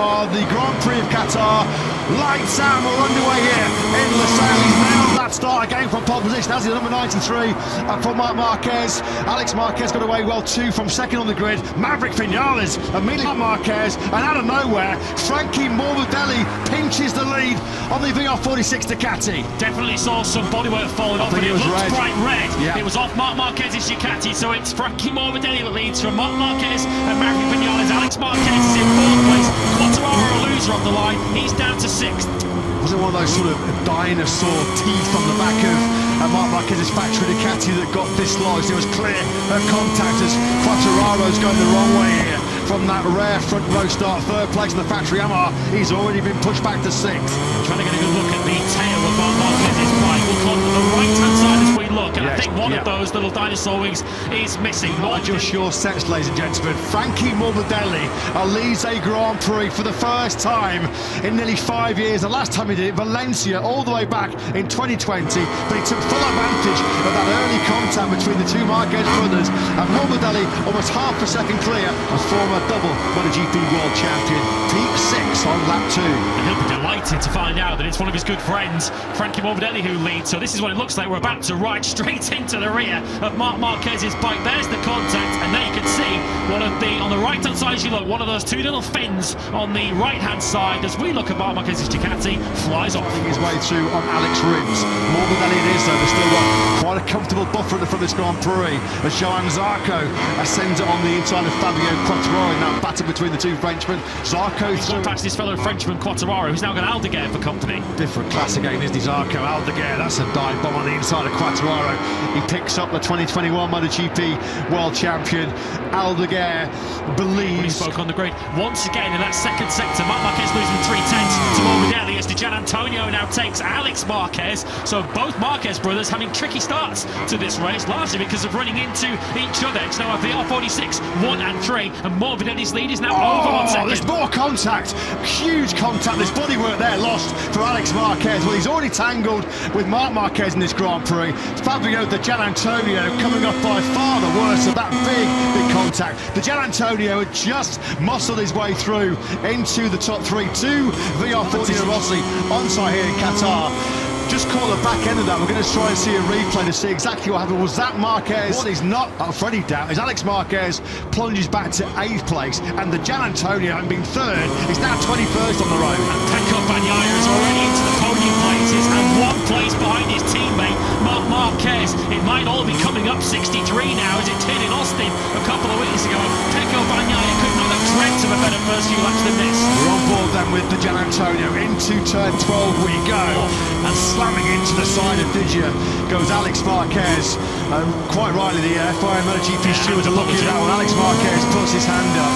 are the Grand Prix of Qatar. Lights out, we're underway here in Lusail. He's nailed that start again from pole position. As the number 93 from Marc Marquez. Alex Marquez got away well too from second on the grid. Maverick Vinales immediately Marc Marquez, and out of nowhere, Frankie Morbidelli pinches the lead on the VR46 Ducati. Definitely saw some bodywork falling off, but it looks bright red. Yeah. It was off Marc Marquez's Ducati, so it's Frankie Morbidelli that leads from Marc Marquez and Maverick Vinales. Alex Marquez is in fourth place. Quartararo, a loser off the line. He's down to sixth. Was it one of those sort of dinosaur teeth on the back of Marc Marquez's factory Ducati that got dislodged? It was clear at contact as Quartararo's going the wrong way here. From that rare front row start, third place in the factory Yamaha, he's already been pushed back to sixth. Trying to get a good look at the tail of Marc Marquez's bike. We'll call it the right-hand side as we look, and I think one of those little dinosaur wings is missing. Not just your sense, ladies and gentlemen. Frankie Morbidelli leads a Grand Prix for the first time in nearly 5 years. The last time he did it, Valencia, all the way back in 2020, but he took full advantage of that early contact between the two Marquez brothers, and Morbidelli almost half a second clear as former double MotoGP world champion. Peak 6 on lap 2. And he'll be delighted to find out that it's one of his good friends, Frankie Morbidelli, who leads. So this is what it looks like. We're about to ride straight into the rear of Marc Marquez's bike. There's the contact, and there you can see on the right-hand side as you look, one of those two little fins on the right-hand side as we look at Marc Marquez's Ducati flies off. His way through on Alex Rins. Morbidelli it is though, they've still got quite a comfortable buffer from this Grand Prix as Johan Zarco ascends it on the inside of Fabio Quartararo in that battle between the two Frenchmen. Zarco through past his fellow Frenchman Quartararo, who's now got Aldeguer for company. Different class again, isn't he, Zarco? Aldeguer, that's a dive bomb on the inside of Quartararo. He picks up the 2021 MotoGP world champion. Aldeguer believes... When he spoke on the grid, once again in that second sector, Marc Marquez losing 3/10 to Morbidelli as Gian Antonio now takes Alex Marquez. So both Marquez brothers having tricky starts to this race, largely because of running into each other. It's now a VR46, 1 and 3, and Morbidelli's lead is now over 1 second. There's more contact, huge contact. There's bodywork there lost for Alex Marquez. Well, he's already tangled with Marc Marquez in this Grand Prix. Fabio the Gian Antonio coming up by far the worst of that big contact. The Gian Antonio had just muscled his way through into the top 3. 2 VR40 Rossi on site here in Qatar. Just caught the back end of that. We're going to try and see a replay to see exactly what happened. Was that Marquez? What is not for any doubt is Alex Marquez plunges back to 8th place, and the Gian Antonio, having been 3rd, is now 21st on the road. And Pecco Bagnaia is already into the podium places and 1 place behind his teammate Marc Marquez. It might all be coming up 63 now as it did in Austin a couple of weeks ago. Pecco Bagnaia could not have dreamt of a better first few laps than this. We're on board then with the Gian Antonio. Into turn 12 we go, and slamming into the side of Digia goes Alex Marquez. Quite rightly, the FIA MotoGP stewards are looking at that one. Alex Marquez puts his hand up.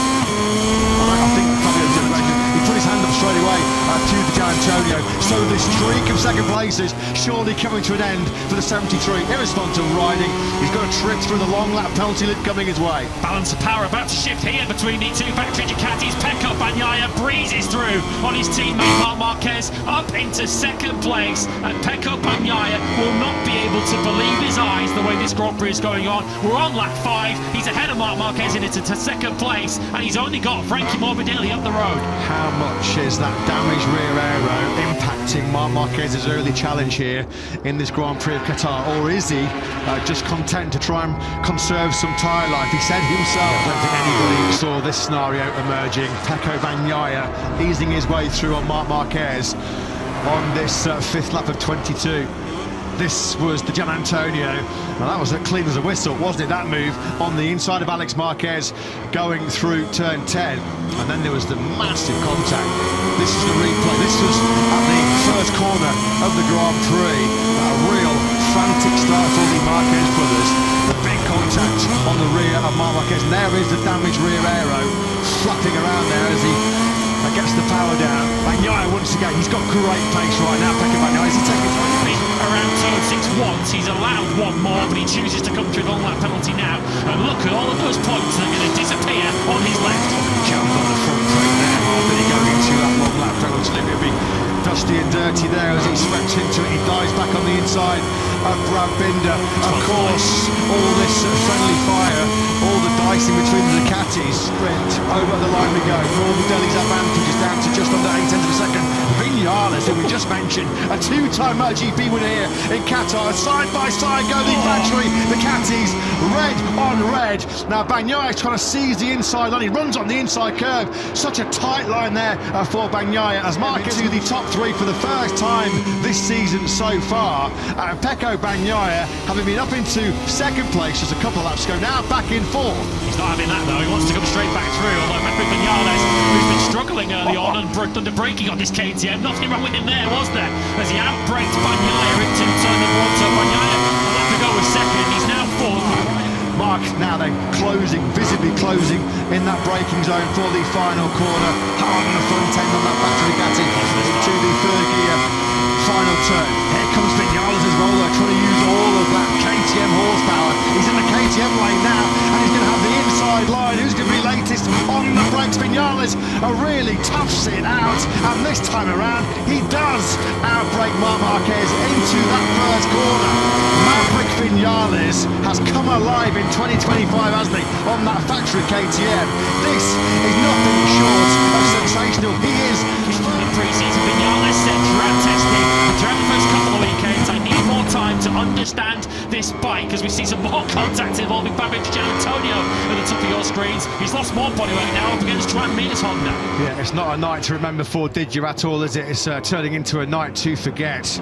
I think he put his hand up straight away to the Gian Antonio. So the streak of second places surely coming to an end for the 73. Irresponsible riding. He's got a trip through the long lap penalty loop coming his way. Balance of power about to shift here between the two factory Ducatis. Pecco Bagnaia breezes through on his teammate Marc Marquez up into second place, and Pecco Bagnaia will not be able to believe his eyes the way this Grand Prix is going on. We're on lap 5. He's ahead of Marc Marquez into second place, and he's only got Frankie Morbidelli up the road. How much is that damaged rear aero impacting Marc Marquez's early challenge here in this Grand Prix of Qatar, or is he just content to try and conserve some tyre life? He said himself, I don't think anybody saw this scenario emerging. Pecco Bagnaia easing his way through on Marc Marquez on this 5th lap of 22. This was the Gian Antonio. Now that was as clean as a whistle, wasn't it, that move on the inside of Alex Marquez going through turn 10. And then there was the massive contact. This is the replay. This was at the first corner of the Grand Prix. A real frantic start for the Marquez brothers. The big contact on the rear of Marc Marquez. And there is the damaged rear aero flapping around there as he gets the power down. Bagnaia once again, he's got great pace right now. Pecco Bagnaia, is he taking around turn 6 once? He's allowed 1 more, but he chooses to come through the long lap penalty now. And look at all of those points that are going to disappear on his left. Jump on the front brake there after he goes into that long lap penalty. It'll be dusty and dirty there as he swept into it. He dives back on the inside of Brad Binder. Of course, all this friendly fire, all the dicing between the Ducatis. Sprint over the line we go. Morbidelli's advantage is down to just mentioned. A two-time MotoGP winner here in Qatar. Side by side go the factory Ducatis, red on red. Now Bagnaia is trying to seize the inside line. He runs on the inside curve. Such a tight line there for Bagnaia as Marquez to the top three for the first time this season so far. Pecco Bagnaia, having been up into second place just a couple of laps ago, now back in fourth. He's not having that though, he wants to come straight back through, although Vinales, who's been struggling early on and under braking on this KTM, nothing wrong with him there, was there? As he outbraked Bagnaia into turn number one, so Bagnaia will have to go with second, he's now fourth. Marc now then closing, visibly closing in that braking zone for the final corner. Hard on the front end on that battery Ducati into the third gear. Final turn. Here comes Vinales as well. They're trying to use all of that KTM horsepower. He's in the KTM lane now, and he's going to have the inside line. Who's going to be latest on the brakes? Vinales, a really tough sit out, and this time around he does outbrake Marc Marquez into that first corner. Maverick Vinales has come alive in 2025, hasn't he, on that factory KTM. This is nothing short of sensational. He is in pre-season. Vinales said throughout testing, throughout the first couple of weekends, I need more time to understand this bike, as we see some more contact involving Babic and Antonio at the top of your screens. He's lost more body weight now up against Mears Honda. Yeah, it's not a night to remember for did you at all, is it? It's turning into a night to forget.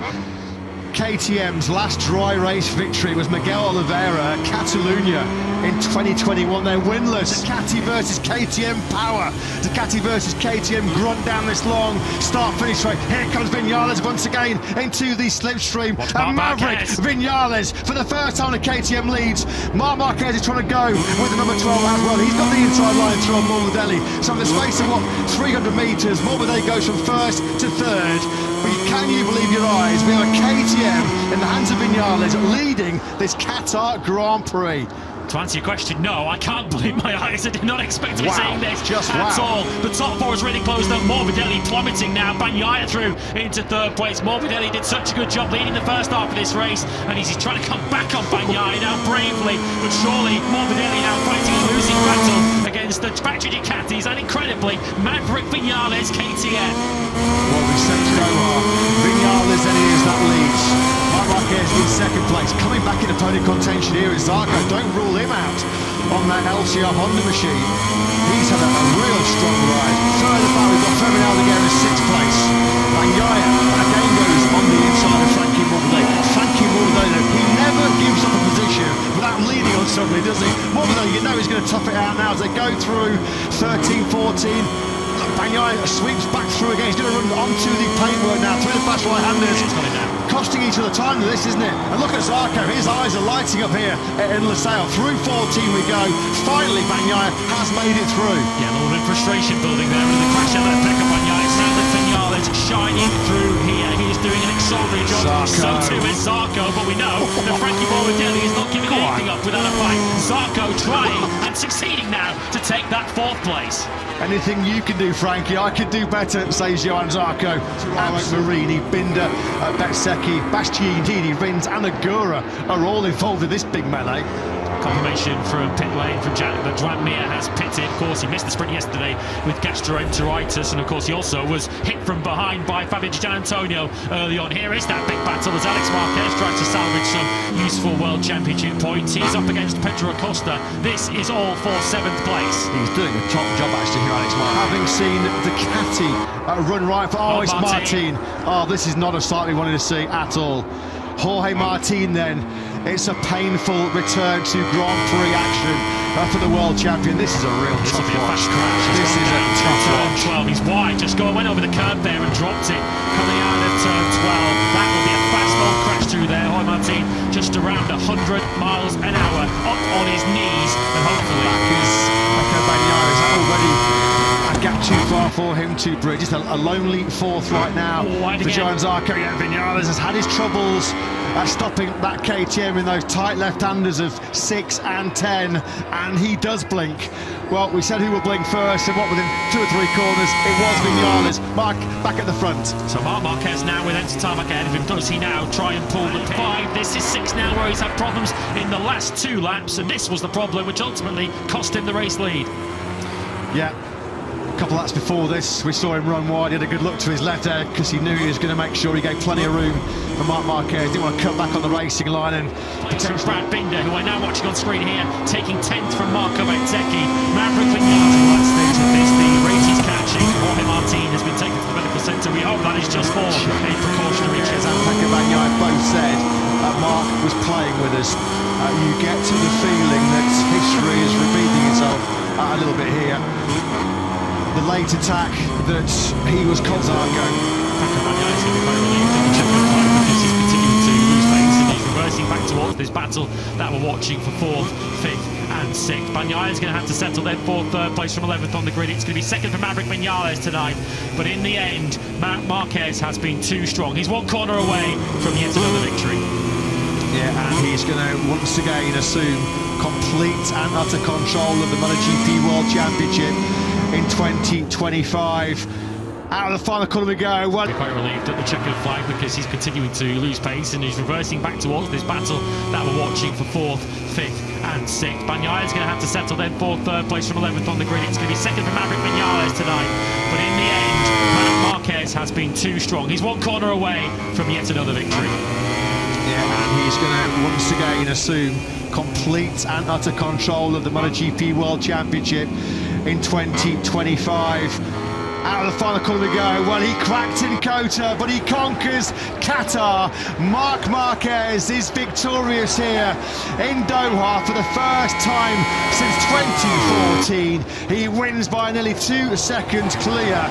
KTM's last dry race victory was Miguel Oliveira at Catalunya in 2021. They're winless. Ducati versus KTM power. Ducati versus KTM grunt down this long start-finish race. Here comes Vinales once again into the slipstream. And Maverick Vinales for the first time the KTM leads. Marc Marquez is trying to go with the number 12 as well. He's got the inside line through on Morbidelli. So in the space of 300 metres, Morbidelli goes from first to third. But can you believe your eyes? We have a KTM in the hands of Vinales leading this Qatar Grand Prix. To answer your question, no, I can't believe my eyes. I did not expect to be seeing this at all. The top four is really close though. Morbidelli plummeting now. Bagnaia through into third place. Morbidelli did such a good job leading the first half of this race, and he's trying to come back on Bagnaia now bravely, but surely Morbidelli now fighting a losing battle against the factory Ducatis, and incredibly, Maverick Vinales KTM. What we said so far, Vinales and he is that leads. Marc Marquez in second place, coming back into podium contention here is Zarco. Don't rule him out on that LCR Honda machine. He's had a real strong ride. Further back, we've got Vinales again in sixth place. Bagnaia again goes on the inside of Frankie Morbidelli. Frankie Morbidelli, he never gives up a position without leading on somebody, does he? Morbidelli, you know he's going to tough it out now as they go through 13, 14. Bagnaia sweeps back through again. He's going to run onto the paintwork now through the fast right-handers. Costing each other time to this, isn't it? And look at Zarco, his eyes are lighting up here in Lusail. Through 14 we go. Finally, Bagnaia has made it through. Yeah, a little bit of frustration building there with the crash out of Pecco Bagnaia. Sadly, Vinales shining through here. He is doing an extraordinary job. So too is Zarco, but we know that Frankie Morbidelli is not giving anything up without a fight. Zarco trying and succeeding now to take that fourth place. Anything you can do, Frankie, I could do better, says Johan Zarco. Marini, Binder, Bersama, Bastianini, Rins and Agura are all involved in this big melee. Confirmation from pit lane from Jack that Mir has pitted. Of course, he missed the sprint yesterday with gastroenteritis, and of course he also was hit from behind by Babic Antonio early on. Here is that big battle as Alex Marquez tries to salvage some useful World Championship points. He's up against Pedro Acosta. This is all for 7th place. He's doing a top job actually here, Alex Marquez. Having seen Ducati run right for it's Martin. Oh, this is not a sight we wanted to see at all. Jorge Martin then. It's a painful return to Grand Prix action for the world champion. This is a real tough watch. This is a tough watch. 12. He's wide, just went over the curb there and dropped it. Coming out of turn 12. That will be a fast old crash through there. Jorge Martin just around 100 miles an hour up on his knees, and hopefully back is Pecco Bagnaia. Is that already a gap too far for him to bridge? Just a lonely fourth right now for Johan Zarco. Yeah, Vinales has had his troubles stopping that KTM in those tight left-handers of 6 and 10, and he does blink. Well, we said who will blink first, and what, within 2 or 3 corners, it was Vinales. Marc, back at the front. So Marc Marquez now with empty time ahead of him. Does he now try and pull the 5? This is 6 now, where he's had problems in the last 2 laps, and this was the problem which ultimately cost him the race lead. Yeah. A couple of laps before this, we saw him run wide. He had a good look to his left there because he knew he was going to make sure he gave plenty of room for Marc Marquez. Didn't want to cut back on the racing line and potentially Brad Binder, who we're now watching on screen here, taking 10th from Marco Bezzecchi. Maverick Vinales at that stage of this. The race is catching. Jorge Martin has been taken to the medical centre. We hope that is just for a precautionary check. As Pecco both said, Marc was playing with us. You get to the feeling that history is repeating itself a little bit here. The late attack that he was caught on going. Pecco is going to be very relieved in the checkered flag because he's continuing to lose pace and he's reversing back towards this battle that we're watching for 4th, 5th and 6th. Bagnaia is going to have to settle then 4th, 3rd place from 11th on the grid. It's going to be 2nd for Maverick Vinales tonight. But in the end, Marc Marquez has been too strong. He's 1 corner away from yet another victory. Yeah, and he's going to once again assume complete and utter control of the MotoGP World Championship in 2025. Out of the final corner we go. We're quite relieved at the checkered flag because he's continuing to lose pace and he's reversing back towards this battle that we're watching for 4th, 5th and 6th. Bagnaia is going to have to settle then 4th, 3rd place from 11th on the grid. It's going to be 2nd for Maverick Vinales tonight. But in the end, Marc Marquez has been too strong. He's 1 corner away from yet another victory. Yeah, and he's going to once again assume complete and utter control of the MotoGP World Championship in 2025. Out of the final corner we go. Well, he cracked in Qatar, but he conquers Qatar. Marc Marquez is victorious here in Doha for the first time since 2014. He wins by nearly 2 seconds clear.